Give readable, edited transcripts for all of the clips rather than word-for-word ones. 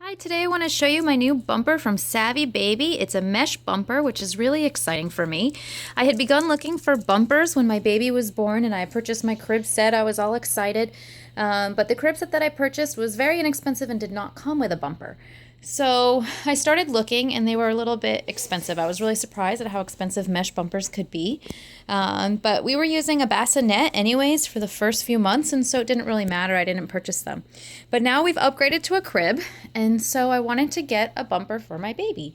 Hi, today I want to show you my new bumper from Savvy Baby. It's a mesh bumper, which is really exciting for me. I had begun looking for bumpers when my baby was born and I purchased my crib set. I was all excited, but the crib set that I purchased was very inexpensive and did not come with a bumper. So I started looking and they were a little bit expensive. I was really surprised at how expensive mesh bumpers could be. But we were using a bassinet anyways for the first few months, and so it didn't really matter. I didn't purchase them. But now we've upgraded to a crib, and so I wanted to get a bumper for my baby.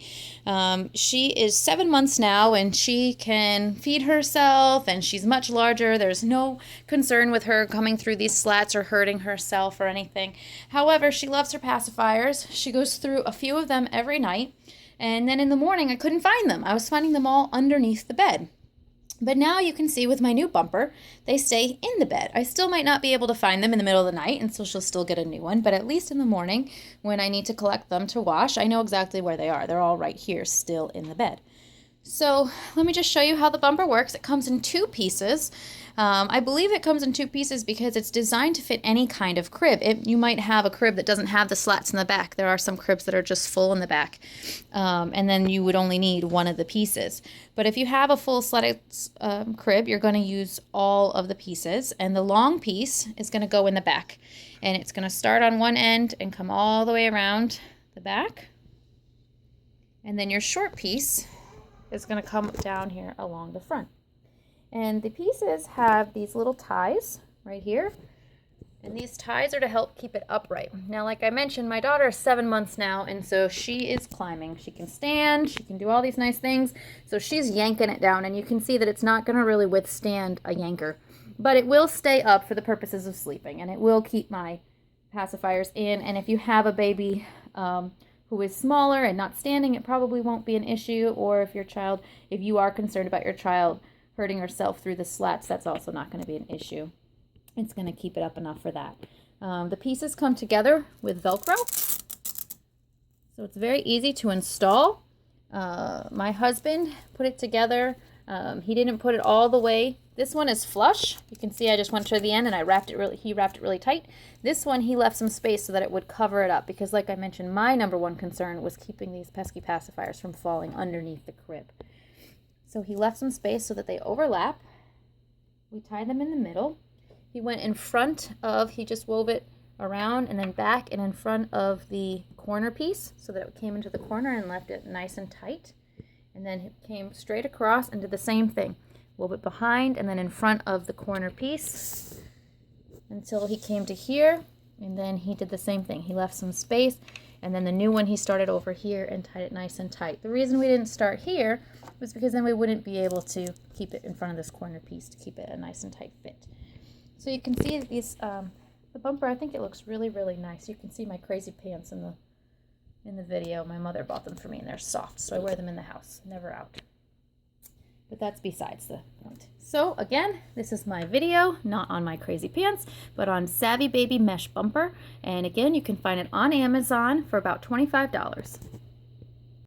She is 7 months now, and she can feed herself, and she's much larger. There's no concern with her coming through these slats or hurting herself or anything. However, she loves her pacifiers. She goes through a few of them every night, and then in the morning I couldn't find them. I was finding them all underneath the bed. But now you can see with my new bumper, they stay in the bed. I still might not be able to find them in the middle of the night, and so she'll still get a new one, but at least in the morning when I need to collect them to wash, I know exactly where they are. They're all right here still in the bed. So let me just show you how the bumper works. It comes in two pieces. I believe it comes in two pieces because it's designed to fit any kind of crib. You might have a crib that doesn't have the slats in the back. There are some cribs that are just full in the back, and then you would only need one of the pieces. But if you have a full slatted crib, you're going to use all of the pieces, and the long piece is going to go in the back, and it's going to start on one end and come all the way around the back, and then your short piece is going to come down here along the front. And the pieces have these little ties right here, and these ties are to help keep it upright. Now, like I mentioned, my daughter is 7 months now, and so she is climbing. She can stand, she can do all these nice things, so she's yanking it down, and you can see that it's not going to really withstand a yanker, but it will stay up for the purposes of sleeping, and it will keep my pacifiers in. And if you have a baby who is smaller and not standing, it probably won't be an issue. Or if you are concerned about your child hurting herself through the slats, that's also not going to be an issue. It's going to keep it up enough for that. The pieces come together with Velcro, so it's very easy to install. My husband put it together. He didn't put it all the way. This one is flush. You can see I just went to the end and he wrapped it really tight. This one he left some space so that it would cover it up, because like I mentioned, my number one concern was keeping these pesky pacifiers from falling underneath the crib. So he left some space so that they overlap. We tied them in the middle. He went in front of, he just wove it around and then back and in front of the corner piece so that it came into the corner, and left it nice and tight. And then it came straight across and did the same thing. Wove it behind and then in front of the corner piece until he came to here, and then he did the same thing. He left some space, and then the new one he started over here and tied it nice and tight. The reason we didn't start here was because then we wouldn't be able to keep it in front of this corner piece to keep it a nice and tight fit. So you can see these, the bumper, I think it looks really, really nice. You can see my crazy pants in the video. My mother bought them for me, and they're soft, so I wear them in the house, never out. But that's besides the point. So again, this is my video, not on my crazy pants, but on Savvy Baby Mesh Bumper. And again, you can find it on Amazon for about $25.